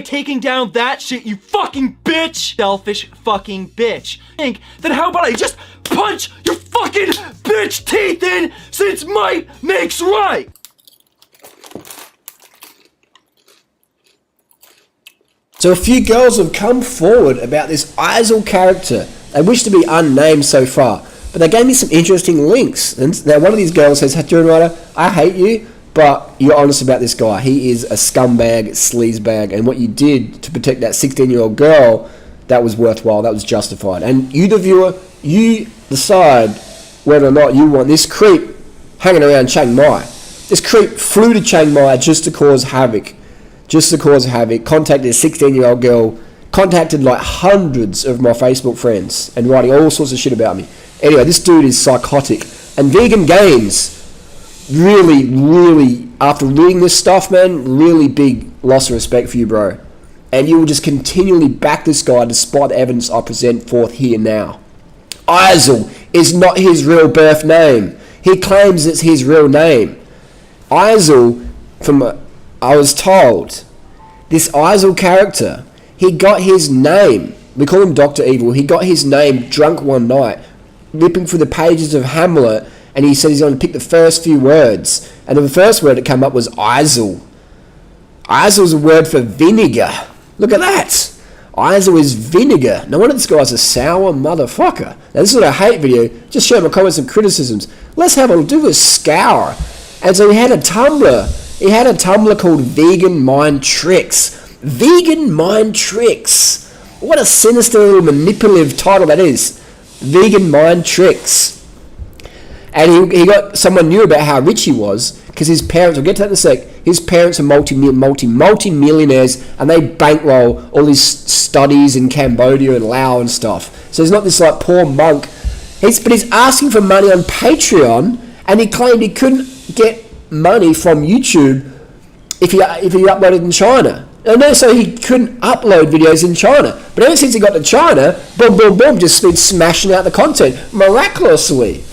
taking down that shit, you fucking bitch! Selfish fucking bitch. Think that how about I just punch your fucking bitch teeth in since might makes right? So a few girls have come forward about this Isel character. They wish to be unnamed so far, but they gave me some interesting links. And now one of these girls says, "Hey, Writer, I hate you, but you're honest about this guy. He is a scumbag, sleazebag, and what you did to protect that 16-year-old girl, that was worthwhile, that was justified. And you, the viewer, you decide whether or not you want this creep hanging around Chiang Mai. This creep flew to Chiang Mai just to cause havoc. Contacted a 16-year-old girl, contacted like hundreds of my Facebook friends, and writing all sorts of shit about me. Anyway, this dude is psychotic. And Vegan Games, really, after reading this stuff, man, really big loss of respect for you, bro. And you will just continually back this guy despite the evidence I present forth here now. Isel is not his real birth name. He claims it's his real name. Isel, I was told, this Isel character, he got his name, we call him Dr. Evil, he got his name drunk one night, ripping through the pages of Hamlet, and he said he's going to pick the first few words. And the first word that came up was Isel. Isel is a word for vinegar. Look at that. Isel is vinegar. No wonder this guy's a sour motherfucker. Now this is what I hate video. Just share my comments and criticisms. Let's have a do a scour. And so he had a Tumblr. He had a Tumblr called Vegan Mind Tricks. Vegan Mind Tricks. What a sinister little manipulative title that is. Vegan Mind Tricks. And he got someone knew about how rich he was because his parents, we'll get to that in a sec, his parents are multi-millionaires and they bankroll all his studies in Cambodia and Laos and stuff. So he's not this like poor monk. But he's asking for money on Patreon, and he claimed he couldn't get money from YouTube if he uploaded in China. No, so he couldn't upload videos in China. But ever since he got to China, boom, just been smashing out the content miraculously.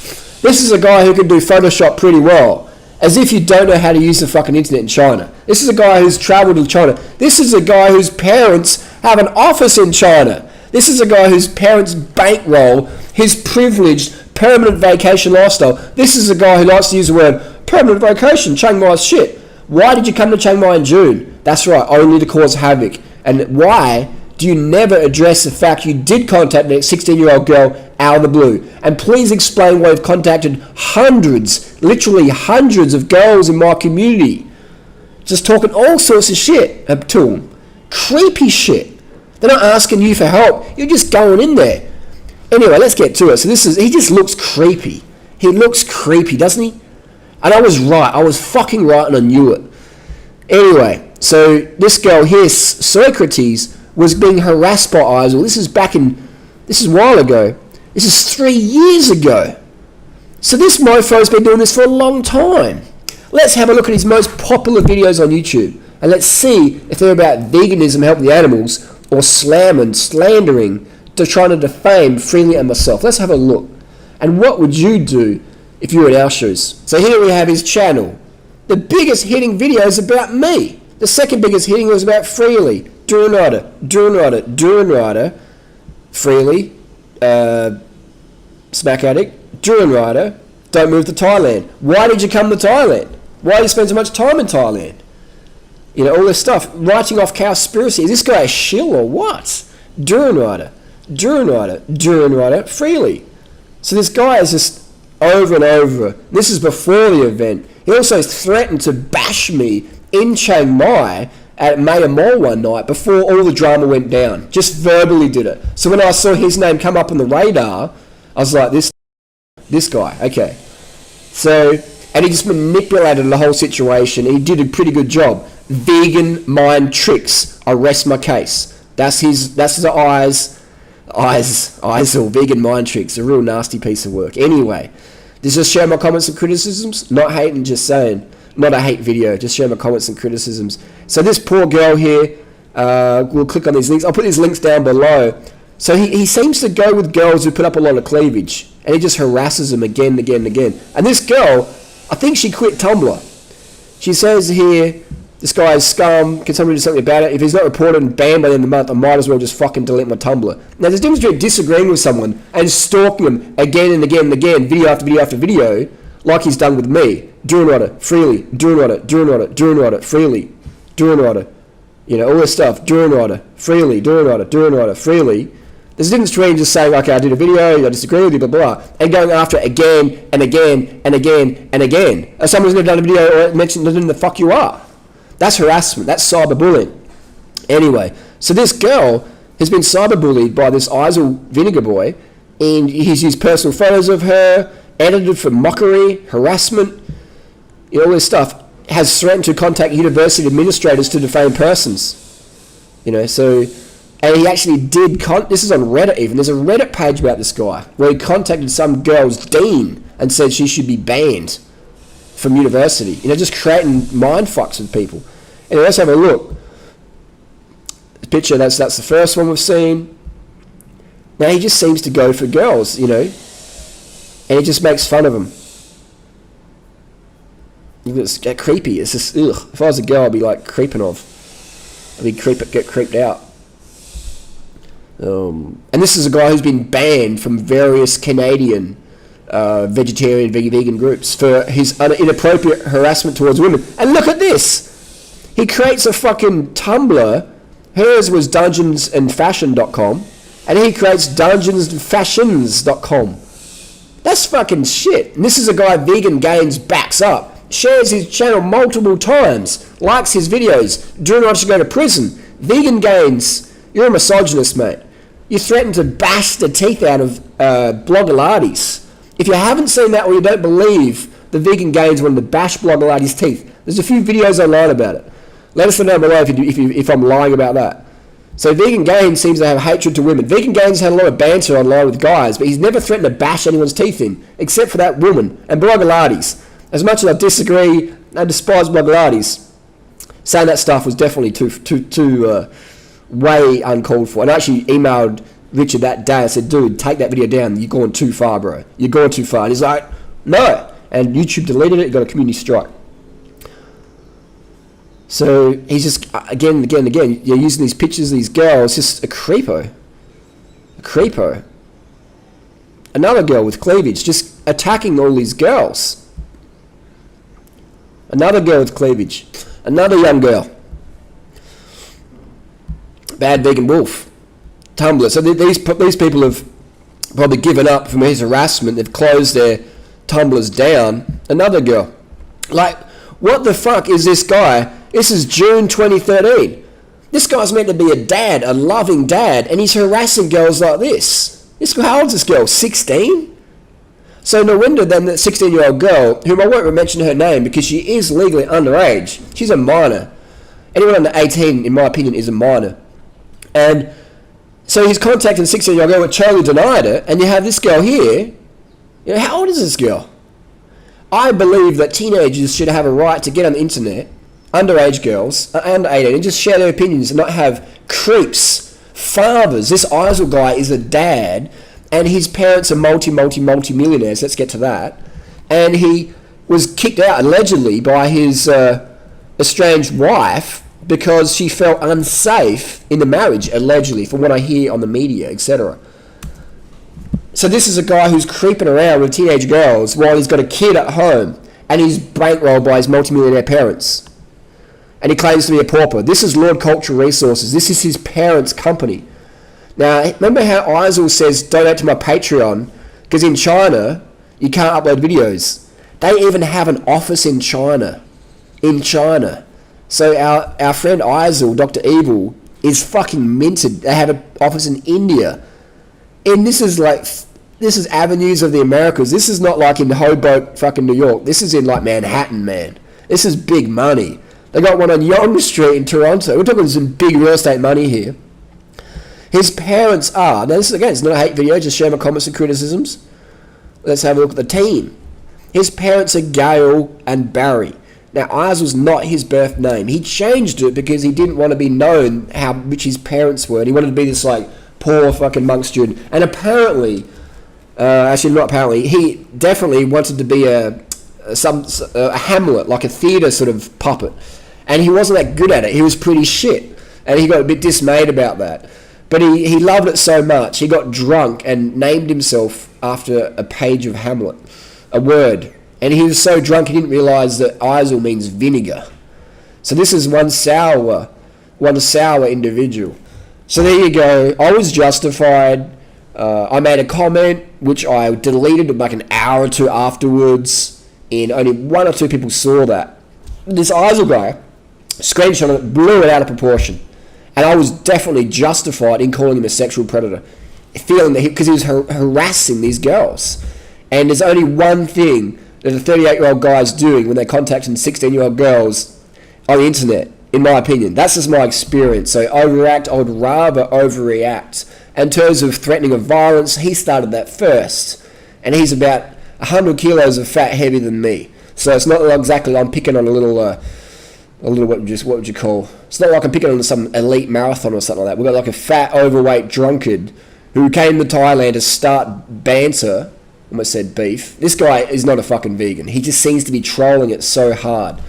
This is a guy who can do Photoshop pretty well. As if you don't know how to use the fucking internet in China. This is a guy who's traveled to China. This is a guy whose parents have an office in China. This is a guy whose parents bankroll his privileged permanent vacation lifestyle. This is a guy who likes to use the word permanent vacation. Chiang Mai's shit. Why did you come to Chiang Mai in June? That's right, only to cause havoc. And why do you never address the fact you did contact that 16-year-old girl out of the blue? And please explain why you've contacted literally hundreds of girls in my community. Just talking all sorts of shit to them. Creepy shit. They're not asking you for help. You're just going in there. Anyway, let's get to it. So he just looks creepy. He looks creepy, doesn't he? And I was right. I was fucking right and I knew it. Anyway, so this girl here, Socrates, was being harassed by Isel. This is a while ago. This is 3 years ago. So this mofo's been doing this for a long time. Let's have a look at his most popular videos on YouTube. And let's see if they're about veganism, help the animals, or slandering, to trying to defame Freely and myself. Let's have a look. And what would you do if you were in our shoes? So here we have his channel. The biggest hitting video is about me. The second biggest hitting was about Freely. Duran Rider, Freely, Smack Addict, Duran Rider, don't move to Thailand. Why did you come to Thailand? Why do you spend so much time in Thailand? You know, all this stuff. Writing off Cowspiracy. Is this guy a shill or what? Duran Rider, Freely. So this guy is just over and over. This is before the event. He also threatened to bash me in Chiang Mai at Maya Mall one night before all the drama went down. Just verbally did it. So when I saw his name come up on the radar, I was like, this guy, okay. So, and he just manipulated the whole situation. He did a pretty good job. Vegan Mind Tricks. I rest my case. That's his eyes, or Vegan Mind Tricks. A real nasty piece of work. Anyway, just share my comments and criticisms. Not hating, just saying. Not a hate video, just share my comments and criticisms. So this poor girl here, we'll click on these links. I'll put these links down below. So he seems to go with girls who put up a lot of cleavage, and he just harasses them again and again and again. And this girl, I think she quit Tumblr. She says here, This guy is scum. Can somebody do something about it? If he's not reported and banned by the end of the month, I might as well just fucking delete my Tumblr. Now, there's a difference between disagreeing with someone and stalking them again and again and again, video after video after video, like he's done with me. Doing order, freely. Doing order, freely. Doing order. You know, all this stuff. Doing order, freely. Doing order, freely. There's a difference between just saying, okay, I did a video, I disagree with you, blah, blah, and going after it again and again and again and again. As someone who's never done a video or mentioned who the fuck you are. That's harassment. That's cyberbullying. Anyway, so this girl has been cyberbullied by this Isel Vinegar Boy, and he's used personal photos of her, edited for mockery, harassment, you know, all this stuff. Has threatened to contact university administrators to defame persons. You know, so... And he actually did, this is on Reddit even, there's a Reddit page about this guy, where he contacted some girl's dean and said she should be banned from university. You know, just creating mind fucks with people. Anyway, let's have a look. The picture, that's the first one we've seen. Now he just seems to go for girls, you know, and he just makes fun of them. It's get creepy, it's just, ugh. If I was a girl, I'd be like creeping off. Get creeped out. And this is a guy who's been banned from various Canadian vegetarian, vegan groups for his inappropriate harassment towards women. And look at this! He creates a fucking Tumblr. Hers was dungeonsandfashion.com. And he creates dungeonsandfashions.com. That's fucking shit. And this is a guy Vegan Gains backs up. Shares his channel multiple times. Likes his videos. Drew and I should go to prison. Vegan Gains, you're a misogynist, mate. You threaten to bash the teeth out of Blogilates. If you haven't seen that or you don't believe the Vegan Gains wanted to bash Blogilates' teeth, there's a few videos online about it. Let us know down below if I'm lying about that. So Vegan Gains seems to have hatred to women. Vegan Gains had a lot of banter online with guys, but he's never threatened to bash anyone's teeth in, except for that woman and Blogilates. As much as I disagree and despise Blogilates, saying that stuff was definitely too way uncalled for. And I actually emailed Richard that day. I said, dude, take that video down. You're going too far, bro. You're going too far. And he's like, no. And YouTube deleted it. Got a community strike. So he's just, again and again and again, you're using these pictures of these girls, just a creepo. A creepo. Another girl with cleavage, just attacking all these girls. Another girl with cleavage. Another young girl. Bad Vegan Wolf. Tumblr. So these people have probably given up from his harassment. They've closed their Tumblrs down. Another girl. Like, what the fuck is this guy? This is June 2013. This guy's meant to be a dad, a loving dad, and he's harassing girls like this. How old's this girl? 16? So no wonder then that 16-year-old girl, whom I won't mention her name because she is legally underage. She's a minor. Anyone under 18, in my opinion, is a minor. And so he's contacting a 16-year-old girl, but totally denied it. And you have this girl here. You know, how old is this girl? I believe that teenagers should have a right to get on the internet, underage girls, under 18, and just share their opinions and not have creeps, fathers. This Isel guy is a dad, and his parents are multi-millionaires. Let's get to that. And he was kicked out, allegedly, by his estranged wife because she felt unsafe in the marriage, allegedly, from what I hear on the media, etc. So this is a guy who's creeping around with teenage girls while he's got a kid at home and he's bankrolled by his multimillionaire parents. And he claims to be a pauper. This is Lord Cultural Resources. This is his parents' company. Now, remember how Isel says, donate to my Patreon, because in China, you can't upload videos. They even have an office in China. In China. So our friend Isel, Dr. Evil, is fucking minted. They have an office in India. And this is avenues of the Americas. This is not like in Hoboken, fucking New York. This is in like Manhattan, man. This is big money. They got one on Yonge Street in Toronto. We're talking some big real estate money here. His parents are, now this is again, it's not a hate video, just share my comments and criticisms. Let's have a look at the team. His parents are Gail and Barry. Now, Ours was not his birth name. He changed it because he didn't want to be known how rich his parents were. And he wanted to be this, like, poor fucking monk student. And apparently, actually not apparently, he definitely wanted to be a Hamlet, like a theatre sort of puppet. And he wasn't that good at it. He was pretty shit. And he got a bit dismayed about that. But he loved it so much, he got drunk and named himself after a page of Hamlet, a word. And he was so drunk he didn't realise that Eisel means vinegar. So this is one sour individual. So there you go. I was justified. I made a comment, which I deleted like an hour or two afterwards, and only one or two people saw that. This Eisel guy screenshot it, blew it out of proportion. And I was definitely justified in calling him a sexual predator, feeling that because he was harassing these girls. And there's only one thing that a 38-year-old guy is doing when they're contacting 16-year-old girls on the internet, in my opinion. That's just my experience. So I would rather overreact. In terms of threatening of violence, he started that first. And he's about 100 kilos of fat heavier than me. So it's not exactly I'm picking on a little what would you call? It's not like I'm picking on some elite marathon or something like that. We've got like a fat, overweight drunkard who came to Thailand to start banter. Almost said beef. This guy is not a fucking vegan. He just seems to be trolling it so hard.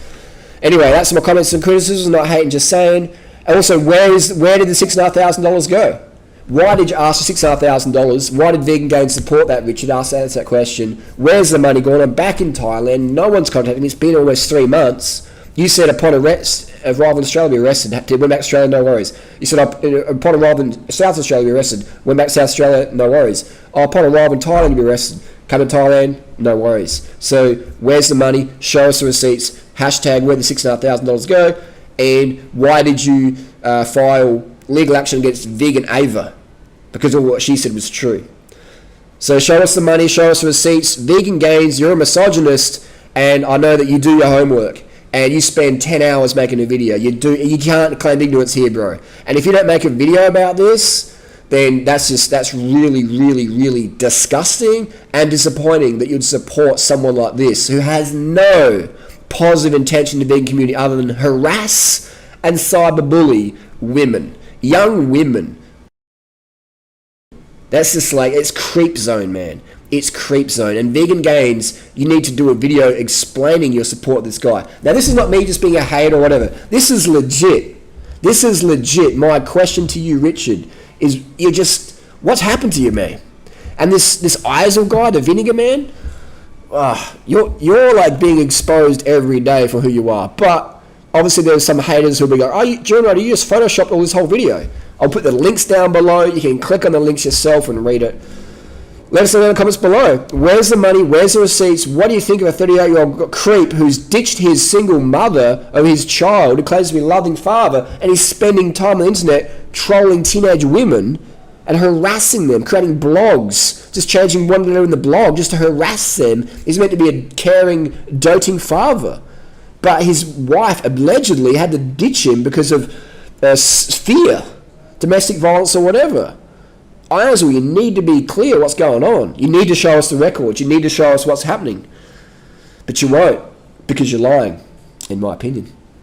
Anyway, that's my comments and criticisms. Not hating, just saying. And also, where did the $6,500 go? Why did you ask for $6,500? Why did Vegan Gains support that, Richard? Answer that question. Where's the money gone? I'm back in Thailand. No one's contacting me. It's been almost 3 months. You said upon arrest, arrival in Australia, be arrested. Went back to Australia, no worries. You said upon arrival in South Australia, be arrested. Went back to South Australia, no worries. Upon arrival in Thailand, be arrested. Come to Thailand, no worries. So where's the money? Show us the receipts. Hashtag where the $6,500 go. And why did you file legal action against Vegan Ava? Because of what she said was true. So show us the money, show us the receipts. Vegan Gains, you're a misogynist, and I know that you do your homework. And you spend 10 hours making a video. You can't claim ignorance here, bro. And if you don't make a video about this, then that's really, really, really disgusting and disappointing that you'd support someone like this who has no positive intention to the vegan community other than harass and cyberbully women, young women. That's just like, it's creep zone, man. It's creep zone. And Vegan Gains, you need to do a video explaining your support of this guy. Now, this is not me just being a hater or whatever. This is legit. This is legit. My question to you, Richard, is what's happened to you, man? And this Eisel guy, the vinegar man, you're like being exposed every day for who you are. But obviously there's some haters who'll be going, Jeremy, you just photoshopped all this whole video. I'll put the links down below. You can click on the links yourself and read it. Let us know in the comments below. Where's the money? Where's the receipts? What do you think of a 38-year-old creep who's ditched his single mother of his child, who claims to be a loving father, and he's spending time on the internet trolling teenage women and harassing them, creating blogs, just changing one letter in the blog just to harass them? He's meant to be a caring, doting father. But his wife allegedly had to ditch him because of fear, domestic violence or whatever. Eisel, you need to be clear what's going on. You need to show us the records. You need to show us what's happening. But you won't, because you're lying, in my opinion.